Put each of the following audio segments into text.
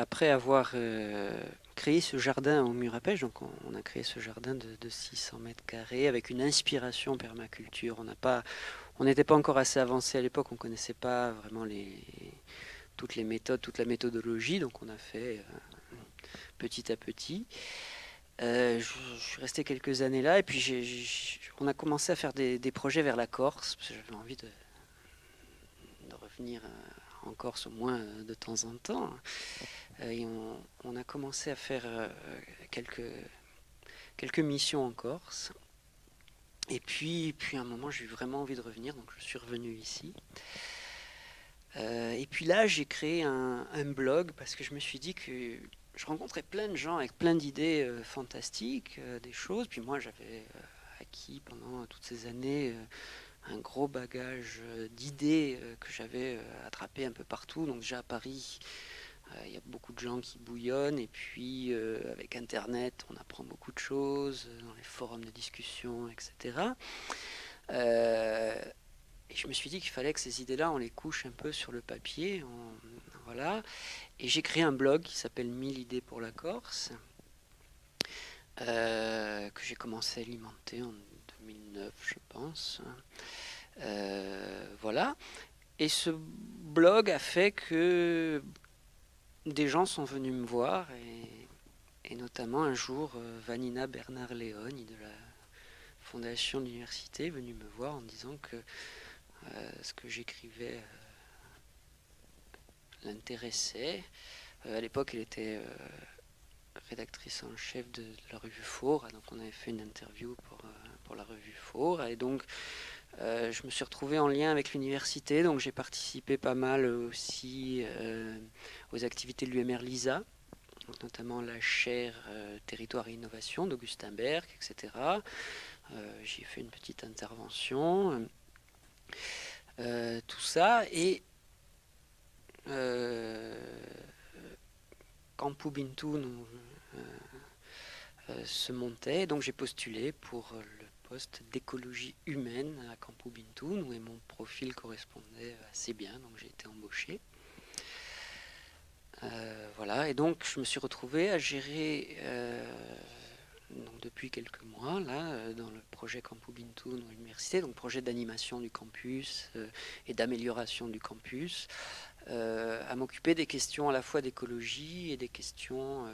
Après avoir créé ce jardin au mur à pêche, donc on a créé ce jardin de 600 mètres carrés avec une inspiration permaculture. On n'était pas encore assez avancé à l'époque, on ne connaissait pas vraiment toutes les méthodes, toute la méthodologie, donc on a fait petit à petit. Je suis resté quelques années là et puis on a commencé à faire des projets vers la Corse, parce que j'avais envie de revenir en Corse au moins de temps en temps. Et on a commencé à faire quelques missions en Corse. Et puis à un moment, j'ai eu vraiment envie de revenir, donc je suis revenu ici. Et puis là, j'ai créé un blog parce que je me suis dit que je rencontrais plein de gens avec plein d'idées fantastiques, des choses. Puis moi, j'avais acquis pendant toutes ces années un gros bagage d'idées que j'avais attrapé un peu partout. Donc déjà à Paris, il y a beaucoup de gens qui bouillonnent. Et puis avec Internet, on apprend beaucoup de choses dans les forums de discussion, etc. Euh, et je me suis dit qu'il fallait que ces idées-là, on les couche un peu sur le papier. Voilà. Et j'ai créé un blog qui s'appelle 1000 idées pour la Corse, que j'ai commencé à alimenter en 2009, je pense. Voilà. Et ce blog a fait que des gens sont venus me voir, et notamment un jour, Vanina Bernard-Léoni de la fondation de l'université est venue me voir en disant que ce que j'écrivais l'intéressait. À l'époque, elle était rédactrice en chef de la revue Faure, donc on avait fait une interview pour la revue Faure, et donc je me suis retrouvé en lien avec l'université, donc j'ai participé pas mal aussi aux activités de l'UMR LISA, notamment la chaire Territoire et Innovation d'Augustin Berg, etc. J'y ai fait une petite intervention, tout ça, et Campo Bintou se montait, donc j'ai postulé pour le poste d'écologie humaine à Campo Bintou, et mon profil correspondait assez bien, donc j'ai été embauché. Voilà, et donc je me suis retrouvé à gérer donc depuis quelques mois là dans le projet Campo Bintou dans l'université, donc projet d'animation du campus et d'amélioration du campus, à m'occuper des questions à la fois d'écologie et des questions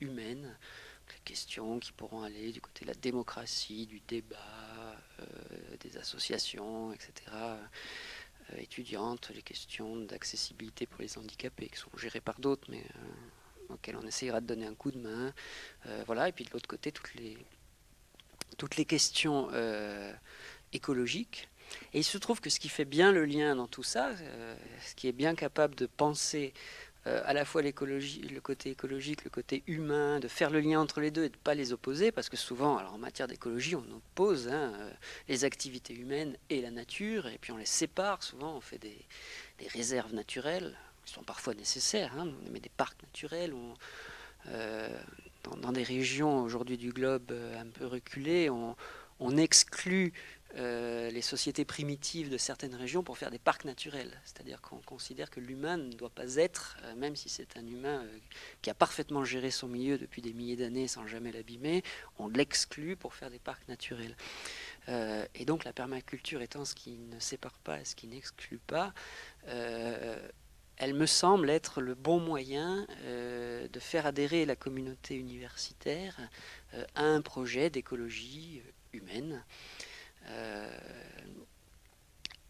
humaines, des questions qui pourront aller du côté de la démocratie, du débat, des associations, etc. Étudiantes, les questions d'accessibilité pour les handicapés qui sont gérées par d'autres, mais auxquelles on essayera de donner un coup de main. Voilà, et puis de l'autre côté, toutes les questions écologiques. Et il se trouve que ce qui fait bien le lien dans tout ça, ce qui est bien capable de penser à la fois l'écologie, le côté écologique, le côté humain, de faire le lien entre les deux et de ne pas les opposer, parce que souvent, alors en matière d'écologie, on oppose les activités humaines et la nature, et puis on les sépare, souvent on fait des réserves naturelles, qui sont parfois nécessaires, on met des parcs naturels, euh, dans des régions aujourd'hui du globe un peu reculées, on exclut les sociétés primitives de certaines régions pour faire des parcs naturels. C'est-à-dire qu'on considère que l'humain ne doit pas être, même si c'est un humain qui a parfaitement géré son milieu depuis des milliers d'années sans jamais l'abîmer, on l'exclut pour faire des parcs naturels. Et donc la permaculture étant ce qui ne sépare pas et ce qui n'exclut pas, elle me semble être le bon moyen de faire adhérer la communauté universitaire à un projet d'écologie humaine. Euh,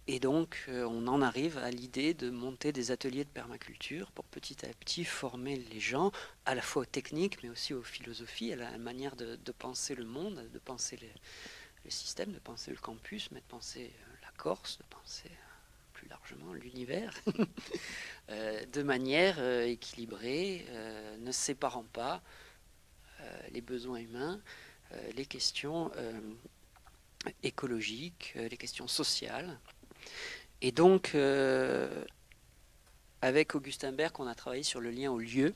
et donc, on en arrive à l'idée de monter des ateliers de permaculture pour petit à petit former les gens, à la fois aux techniques, mais aussi aux philosophies, à la manière de penser le monde, de penser le système, de penser le campus, mais de penser la Corse, de penser plus largement l'univers, de manière équilibrée, ne séparant pas les besoins humains, les questions écologiques, les questions sociales. Et donc, avec Augustin Berg, on a travaillé sur le lien au lieu,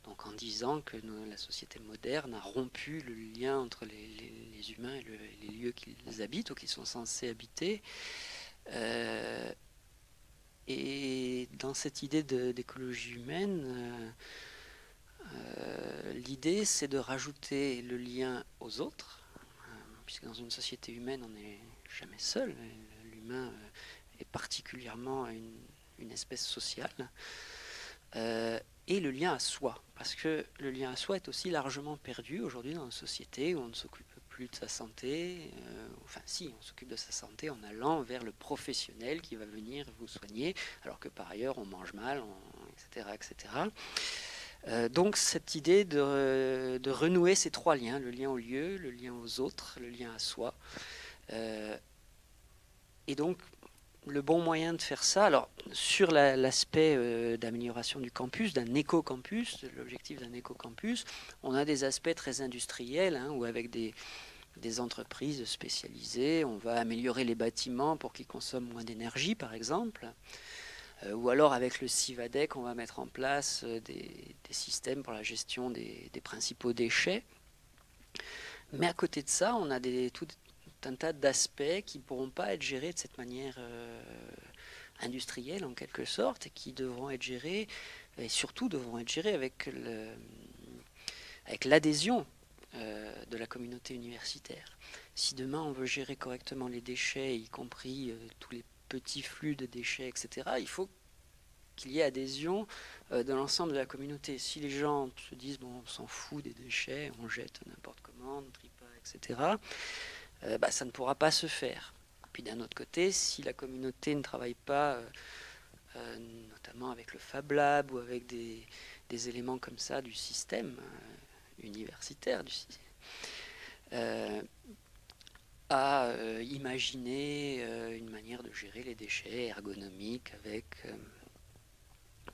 donc en disant que la société moderne a rompu le lien entre les humains et les lieux qu'ils habitent ou qu'ils sont censés habiter. Et dans cette idée d'écologie humaine, l'idée c'est de rajouter le lien aux autres, puisque dans une société humaine on n'est jamais seul, l'humain est particulièrement une espèce sociale, et le lien à soi, parce que le lien à soi est aussi largement perdu aujourd'hui dans une société où on ne s'occupe plus de sa santé, enfin si, on s'occupe de sa santé en allant vers le professionnel qui va venir vous soigner, alors que par ailleurs on mange mal, etc. etc. Donc cette idée de renouer ces trois liens, le lien au lieu, le lien aux autres, le lien à soi, et donc le bon moyen de faire ça, alors sur l'aspect d'amélioration du campus, d'un éco-campus, l'objectif d'un éco-campus, on a des aspects très industriels, hein, où avec des entreprises spécialisées, on va améliorer les bâtiments pour qu'ils consomment moins d'énergie, par exemple, ou alors avec le CIVADEC, on va mettre en place des systèmes pour la gestion des principaux déchets. Mais à côté de ça, on a tout un tas d'aspects qui ne pourront pas être gérés de cette manière industrielle en quelque sorte, et qui devront être gérés, et surtout devront être gérés avec l'adhésion de la communauté universitaire. Si demain on veut gérer correctement les déchets, y compris tous les petits flux de déchets, etc., il faut qu'il y ait adhésion de l'ensemble de la communauté. Si les gens se disent bon, on s'en fout des déchets, on jette n'importe comment, on ne trie pas, etc., ça ne pourra pas se faire. Puis d'un autre côté, si la communauté ne travaille pas, notamment avec le Fab Lab ou avec des éléments comme ça du système universitaire, à imaginer une manière de gérer les déchets ergonomiques avec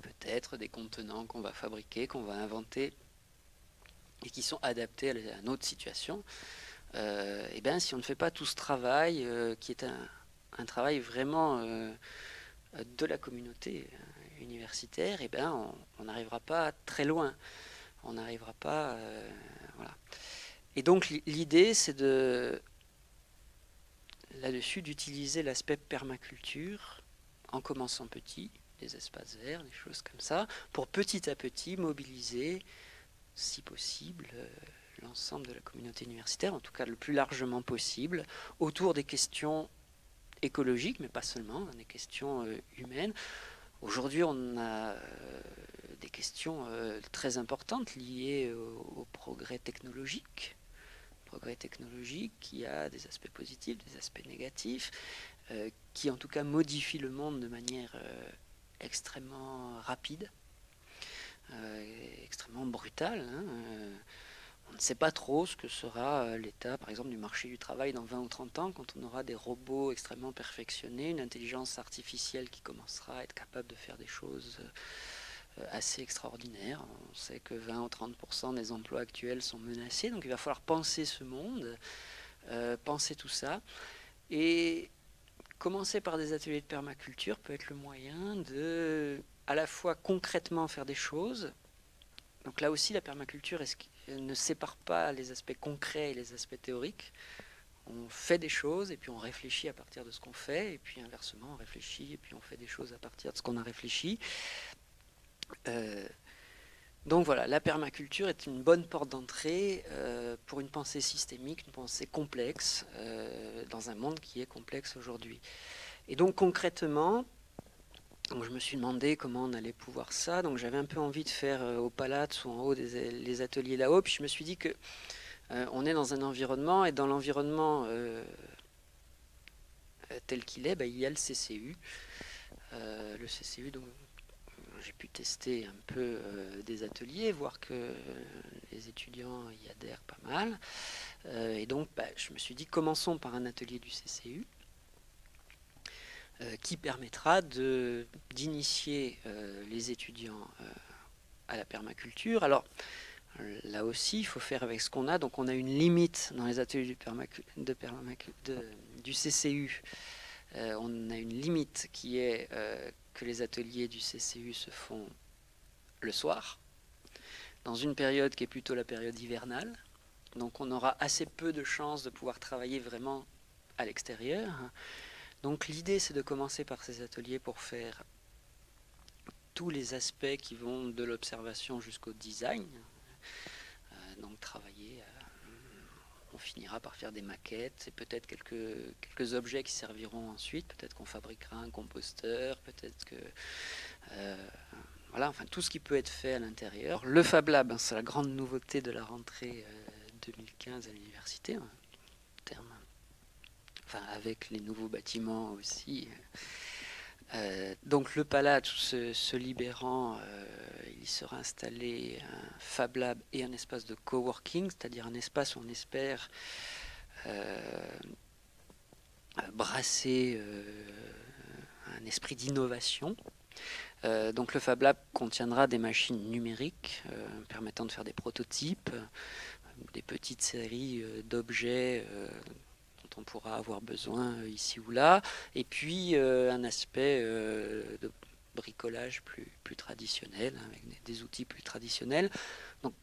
peut-être des contenants qu'on va fabriquer, qu'on va inventer et qui sont adaptés à notre situation, et bien si on ne fait pas tout ce travail qui est un travail vraiment de la communauté universitaire, et ben on n'arrivera pas très loin. On n'arrivera pas... voilà. Et donc l'idée c'est là-dessus d'utiliser l'aspect permaculture en commençant petit, des espaces verts, des choses comme ça, pour petit à petit mobiliser, si possible, l'ensemble de la communauté universitaire, en tout cas le plus largement possible, autour des questions écologiques, mais pas seulement, des questions humaines. Aujourd'hui, on a des questions très importantes liées au progrès technologique. Progrès technologique qui a des aspects positifs, des aspects négatifs, qui en tout cas modifie le monde de manière extrêmement rapide, extrêmement brutale. Hein. On ne sait pas trop ce que sera l'état, par exemple, du marché du travail dans 20 ou 30 ans, quand on aura des robots extrêmement perfectionnés, une intelligence artificielle qui commencera à être capable de faire des choses assez extraordinaires. On sait que 20 ou 30% des emplois actuels sont menacés, donc il va falloir penser ce monde, penser tout ça. Et commencer par des ateliers de permaculture peut être le moyen de, à la fois concrètement faire des choses. Donc là aussi, la permaculture ne sépare pas les aspects concrets et les aspects théoriques. On fait des choses et puis on réfléchit à partir de ce qu'on fait, et puis inversement, on réfléchit et puis on fait des choses à partir de ce qu'on a réfléchi. Donc voilà, la permaculture est une bonne porte d'entrée pour une pensée systémique, une pensée complexe, dans un monde qui est complexe aujourd'hui. Et donc concrètement, donc je me suis demandé comment on allait pouvoir ça. Donc j'avais un peu envie de faire au Palazzo ou en haut les ateliers là-haut. Puis je me suis dit que on est dans un environnement, et dans l'environnement tel qu'il est, il y a le CCU. Le CCU, donc j'ai pu tester un peu des ateliers, voir que les étudiants y adhèrent pas mal. Et donc je me suis dit, commençons par un atelier du CCU. Qui permettra d'initier les étudiants à la permaculture. Alors là aussi, il faut faire avec ce qu'on a. Donc on a une limite dans les ateliers du CCU. On a une limite qui est que les ateliers du CCU se font le soir, dans une période qui est plutôt la période hivernale. Donc on aura assez peu de chances de pouvoir travailler vraiment à l'extérieur. Donc l'idée, c'est de commencer par ces ateliers pour faire tous les aspects qui vont de l'observation jusqu'au design. Donc travailler, on finira par faire des maquettes et peut-être quelques objets qui serviront ensuite. Peut-être qu'on fabriquera un composteur, peut-être que... voilà, enfin tout ce qui peut être fait à l'intérieur. Le Fab Lab, hein, c'est la grande nouveauté de la rentrée 2015 à l'université, hein, terme, enfin, avec les nouveaux bâtiments aussi. Donc le Palade se libérant, il sera installé un Fab Lab et un espace de coworking, c'est-à-dire un espace où on espère brasser un esprit d'innovation. Donc le Fab Lab contiendra des machines numériques permettant de faire des prototypes, des petites séries d'objets dont on pourra avoir besoin ici ou là, et puis un aspect de bricolage plus traditionnel, avec des outils plus traditionnels, donc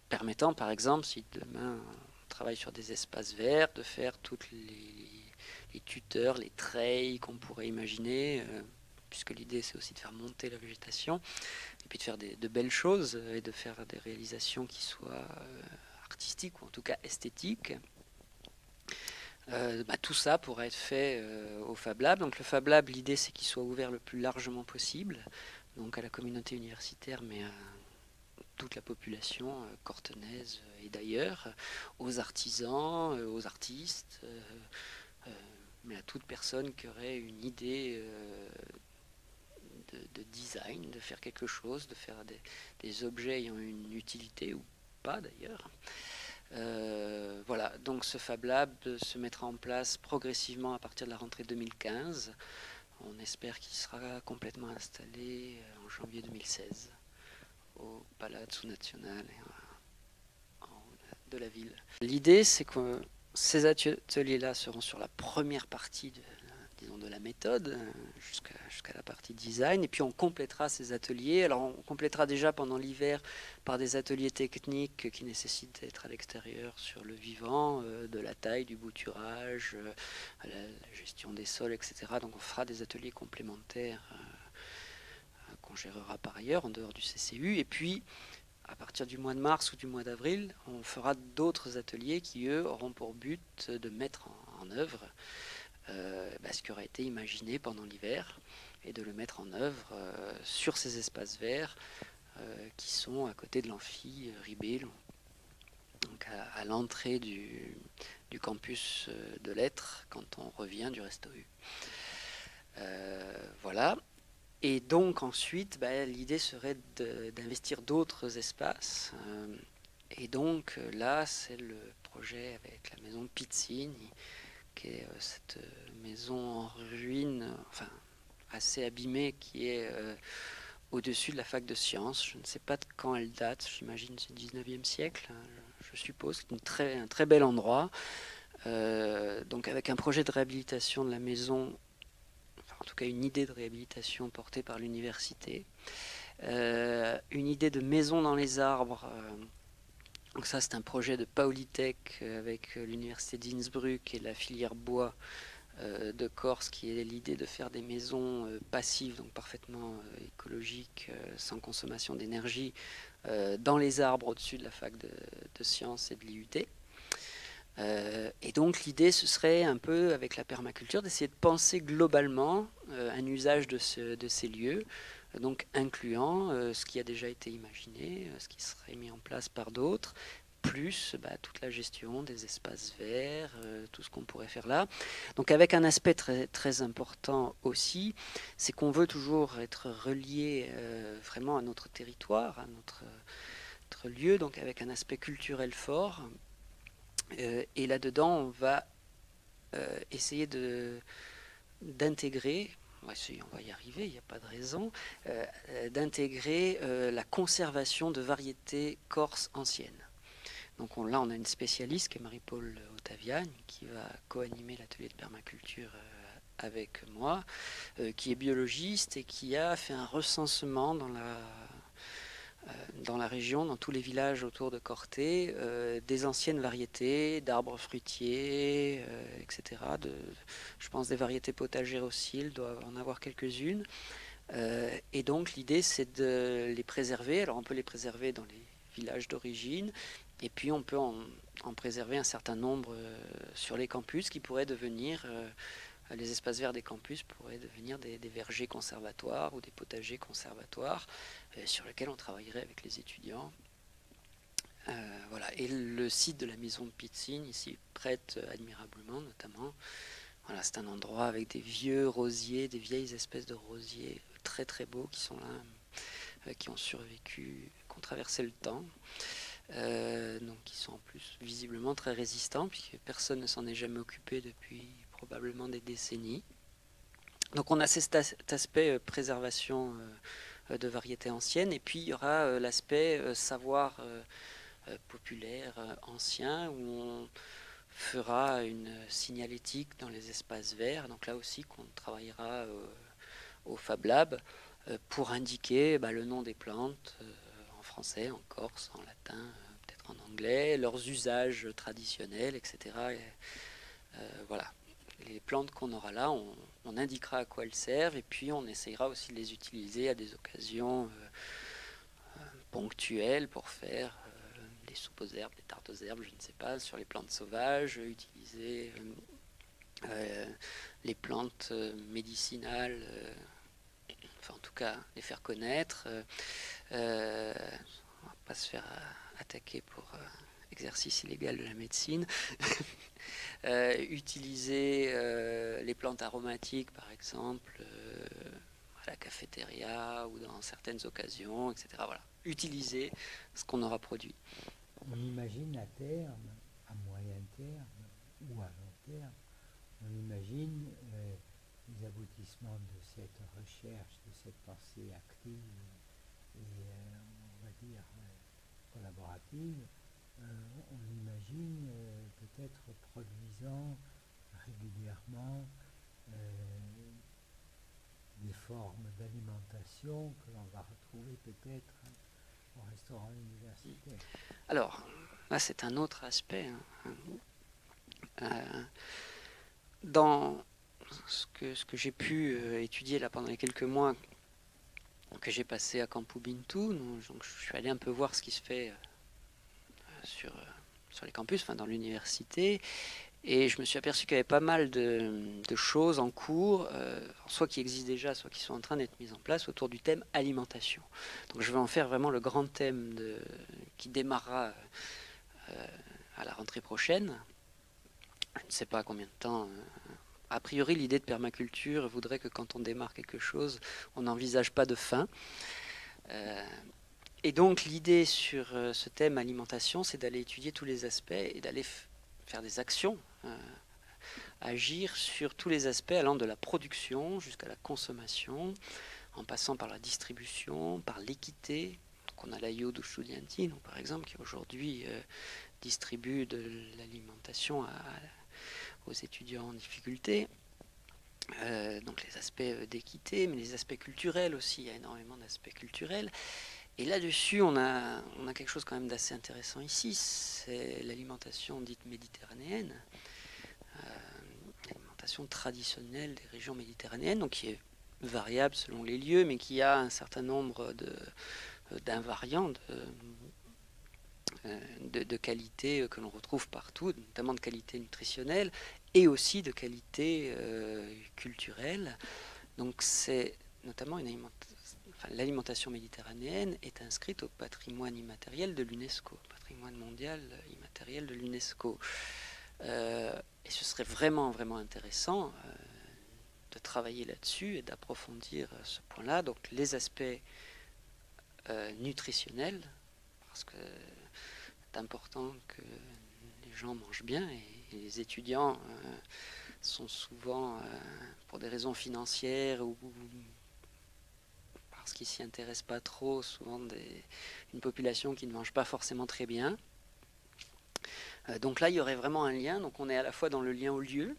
permettant par exemple, si demain on travaille sur des espaces verts, de faire toutes les tuteurs, les treilles qu'on pourrait imaginer, puisque l'idée c'est aussi de faire monter la végétation, et puis de faire de belles choses, et de faire des réalisations qui soient artistiques, ou en tout cas esthétiques. Tout ça pourrait être fait au Fab Lab. Donc le Fab Lab, l'idée c'est qu'il soit ouvert le plus largement possible, donc à la communauté universitaire, mais à toute la population cortenaise et d'ailleurs, aux artisans, aux artistes, mais à toute personne qui aurait une idée de design, de faire quelque chose, de faire des objets ayant une utilité ou pas d'ailleurs. Voilà, donc ce Fab Lab se mettra en place progressivement à partir de la rentrée 2015. On espère qu'il sera complètement installé en janvier 2016 au Palazzo Nazionale en haut de la ville. L'idée, c'est que ces ateliers-là seront sur la première partie de la méthode jusqu'à la partie design, et puis on complétera ces ateliers. Alors on complétera déjà pendant l'hiver par des ateliers techniques qui nécessitent d'être à l'extérieur sur le vivant, de la taille, du bouturage, la gestion des sols, etc. Donc on fera des ateliers complémentaires qu'on gérera par ailleurs en dehors du CCU, et puis à partir du mois de mars ou du mois d'avril, on fera d'autres ateliers qui, eux, auront pour but de mettre en œuvre ce qui aurait été imaginé pendant l'hiver et de le mettre en œuvre sur ces espaces verts qui sont à côté de l'amphi Ribé, donc à l'entrée du campus de Lettres quand on revient du Resto U. Voilà. Et donc ensuite, l'idée serait d'investir d'autres espaces. Et donc là, c'est le projet avec la maison Pizzini, qui est cette maison en ruine, enfin assez abîmée, qui est au-dessus de la fac de sciences. Je ne sais pas de quand elle date, j'imagine c'est le 19e siècle, hein, je suppose. C'est un très bel endroit. Donc avec un projet de réhabilitation de la maison, enfin, en tout cas une idée de réhabilitation portée par l'université. Une idée de maison dans les arbres. Donc ça, c'est un projet de Paulitech avec l'université d'Innsbruck et la filière bois de Corse, qui est l'idée de faire des maisons passives, donc parfaitement écologiques, sans consommation d'énergie, dans les arbres au-dessus de la fac de sciences et de l'IUT. Et donc l'idée, ce serait un peu, avec la permaculture, d'essayer de penser globalement un usage de ces lieux, donc incluant ce qui a déjà été imaginé, ce qui serait mis en place par d'autres, plus toute la gestion des espaces verts, tout ce qu'on pourrait faire là. Donc avec un aspect très, très important aussi, c'est qu'on veut toujours être relié vraiment à notre territoire, à notre lieu, donc avec un aspect culturel fort. Et là-dedans, on va essayer d'intégrer, on va y arriver, il n'y a pas de raison, d'intégrer la conservation de variétés corses anciennes. Donc là, on a une spécialiste qui est Marie-Paul Ottaviagne, qui va co-animer l'atelier de permaculture avec moi, qui est biologiste et qui a fait un recensement dans la région, dans tous les villages autour de Corté, des anciennes variétés d'arbres fruitiers, etc. Je pense des variétés potagères aussi, il doit en avoir quelques-unes. Et donc l'idée c'est de les préserver. Alors on peut les préserver dans les villages d'origine, et puis on peut en préserver un certain nombre sur les campus qui pourraient devenir, les espaces verts des campus pourraient devenir des vergers conservatoires ou des potagers conservatoires sur lesquels on travaillerait avec les étudiants. Voilà. Et le site de la maison de Pizzigne ici prête admirablement, notamment. Voilà, c'est un endroit avec des vieux rosiers, des vieilles espèces de rosiers très très beaux qui sont là, qui ont survécu, qui ont traversé le temps, donc qui sont en plus visiblement très résistants puisque personne ne s'en est jamais occupé depuis probablement des décennies. Donc on a cet aspect préservation de variétés anciennes, et puis il y aura l'aspect savoir populaire ancien, où on fera une signalétique dans les espaces verts. Donc là aussi qu'on travaillera au Fab Lab pour indiquer le nom des plantes en français, en corse, en latin, peut-être en anglais, leurs usages traditionnels, etc. Voilà. Les plantes qu'on aura là, on indiquera à quoi elles servent, et puis on essayera aussi de les utiliser à des occasions ponctuelles pour faire des soupes aux herbes, des tartes aux herbes, je ne sais pas, sur les plantes sauvages, utiliser les plantes médicinales, enfin en tout cas les faire connaître. On ne va pas se faire attaquer pour exercice illégal de la médecine. Utiliser les plantes aromatiques, par exemple, à la cafétéria ou dans certaines occasions, etc. Voilà. Utiliser ce qu'on aura produit. On imagine à terme, à moyen terme ou à long terme, on imagine les aboutissements de cette recherche, de cette pensée active et on va dire collaborative. On imagine peut-être produisant régulièrement des formes d'alimentation que l'on va retrouver peut-être au restaurant universitaire. Alors, là c'est un autre aspect. Dans ce que j'ai pu étudier là pendant les quelques mois que j'ai passé à Campo Bintu, donc je suis allé un peu voir ce qui se fait sur les campus, enfin dans l'université, et je me suis aperçu qu'il y avait pas mal de choses en cours, soit qui existent déjà, soit qui sont en train d'être mises en place autour du thème alimentation. Donc je vais en faire vraiment le grand thème qui démarrera à la rentrée prochaine. Je ne sais pas combien de temps. A priori, l'idée de permaculture voudrait que quand on démarre quelque chose, on n'envisage pas de fin. Et donc l'idée sur ce thème alimentation, c'est d'aller étudier tous les aspects et d'aller faire des actions, agir sur tous les aspects allant de la production jusqu'à la consommation, en passant par la distribution, par l'équité. Donc on a l'Aio do Studiantino, par exemple, qui aujourd'hui distribue de l'alimentation aux étudiants en difficulté. Donc les aspects d'équité, mais les aspects culturels aussi, il y a énormément d'aspects culturels. Et là-dessus, on a quelque chose quand même d'assez intéressant ici, c'est l'alimentation dite méditerranéenne, l'alimentation traditionnelle des régions méditerranéennes, donc qui est variable selon les lieux, mais qui a un certain nombre d'invariants, de qualité que l'on retrouve partout, notamment de qualité nutritionnelle et aussi de qualité culturelle. Donc c'est notamment l'alimentation méditerranéenne est inscrite au patrimoine immatériel de l'UNESCO, patrimoine mondial immatériel de l'UNESCO. Et ce serait vraiment, vraiment intéressant de travailler là-dessus et d'approfondir ce point-là. Donc les aspects nutritionnels, parce que c'est important que les gens mangent bien, et les étudiants sont souvent, pour des raisons financières ou parce qu'ils s'y intéressent pas trop, souvent une population qui ne mange pas forcément très bien. Donc là, il y aurait vraiment un lien. Donc on est à la fois dans le lien au lieu,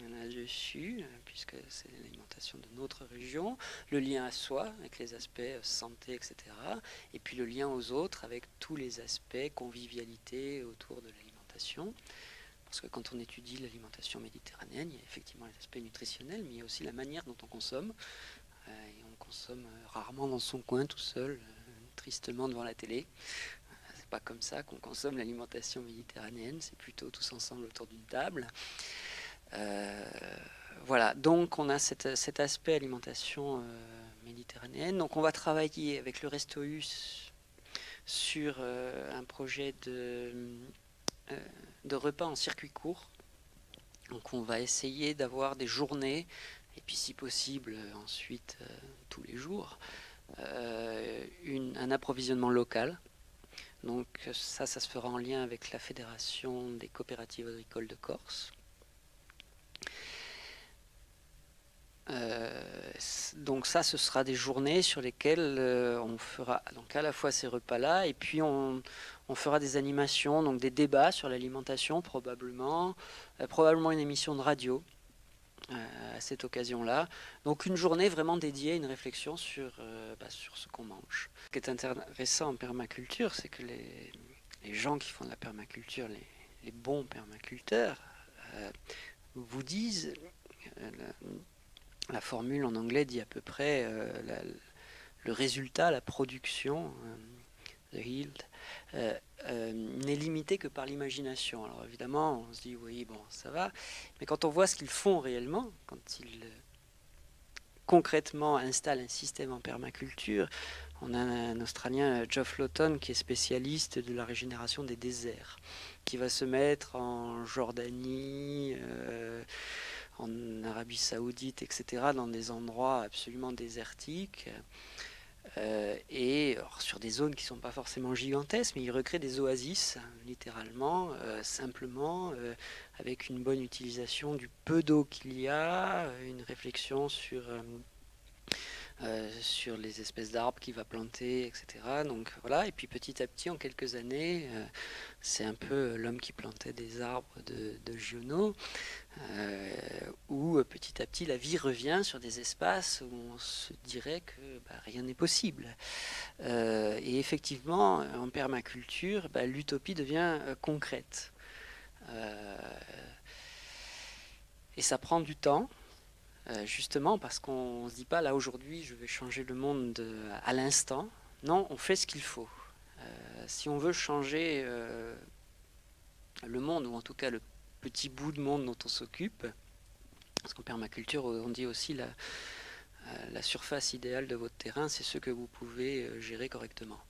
là-dessus, puisque c'est l'alimentation de notre région, le lien à soi, avec les aspects santé, etc., et puis le lien aux autres, avec tous les aspects convivialité autour de l'alimentation. Parce que quand on étudie l'alimentation méditerranéenne, il y a effectivement les aspects nutritionnels, mais il y a aussi la manière dont on consomme, et on consomme rarement dans son coin tout seul, tristement devant la télé. C'est pas comme ça qu'on consomme l'alimentation méditerranéenne, c'est plutôt tous ensemble autour d'une table. Voilà, donc on a cet aspect alimentation méditerranéenne. Donc on va travailler avec le Resto'Us sur un projet de repas en circuit court. Donc on va essayer d'avoir des journées, et puis si possible ensuite tous les jours, un approvisionnement local. Donc ça se fera en lien avec la Fédération des coopératives agricoles de Corse. Donc ça, ce sera des journées sur lesquelles on fera donc à la fois ces repas-là, et puis on fera des animations, donc des débats sur l'alimentation probablement, probablement une émission de radio à cette occasion-là. Donc une journée vraiment dédiée à une réflexion sur ce qu'on mange. Ce qui est intéressant en permaculture, c'est que les gens qui font de la permaculture, les bons permaculteurs, vous disent... La formule en anglais dit à peu près le résultat, la production, the yield, n'est limité que par l'imagination. Alors évidemment, on se dit oui, bon, ça va, mais quand on voit ce qu'ils font réellement, quand ils concrètement installent un système en permaculture, on a un Australien, Geoff Lawton, qui est spécialiste de la régénération des déserts, qui va se mettre en Jordanie, en Arabie Saoudite, etc., dans des endroits absolument désertiques, et alors, sur des zones qui ne sont pas forcément gigantesques, mais il recrée des oasis, littéralement, simplement, avec une bonne utilisation du peu d'eau qu'il y a, une réflexion sur les espèces d'arbres qu'il va planter, etc. Donc voilà, et puis petit à petit, en quelques années, c'est un peu l'homme qui plantait des arbres de Giono, où petit à petit la vie revient sur des espaces où on se dirait que rien n'est possible. Et effectivement, en permaculture, l'utopie devient concrète. Et ça prend du temps. Justement parce qu'on ne se dit pas là aujourd'hui je vais changer le monde à l'instant. Non, on fait ce qu'il faut. Si on veut changer le monde, ou en tout cas le petit bout de monde dont on s'occupe, parce qu'en permaculture on dit aussi la surface idéale de votre terrain, c'est ce que vous pouvez gérer correctement.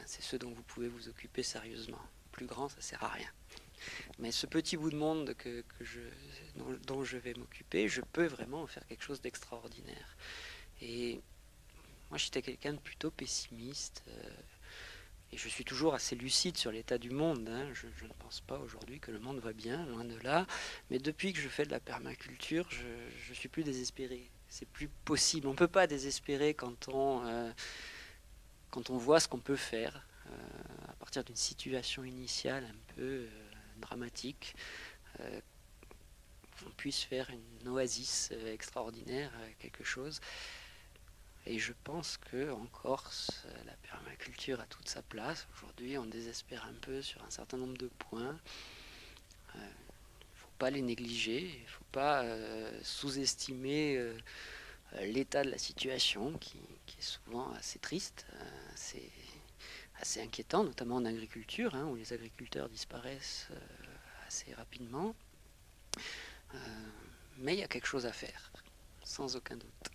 C'est ce dont vous pouvez vous occuper sérieusement. Plus grand, ça ne sert à rien. Mais ce petit bout de monde dont je vais m'occuper, je peux vraiment en faire quelque chose d'extraordinaire. Et moi, j'étais quelqu'un de plutôt pessimiste. Et je suis toujours assez lucide sur l'état du monde. Je ne pense pas aujourd'hui que le monde va bien, loin de là. Mais depuis que je fais de la permaculture, je suis plus désespéré. C'est plus possible. On ne peut pas désespérer quand on voit ce qu'on peut faire à partir d'une situation initiale un peu... dramatique, on puisse faire une oasis extraordinaire, quelque chose. Et je pense que en Corse, la permaculture a toute sa place. Aujourd'hui, on désespère un peu sur un certain nombre de points. Il ne faut pas les négliger, il ne faut pas sous-estimer l'état de la situation qui est souvent assez triste, assez inquiétant, notamment en agriculture, où les agriculteurs disparaissent assez rapidement. Mais il y a quelque chose à faire, sans aucun doute.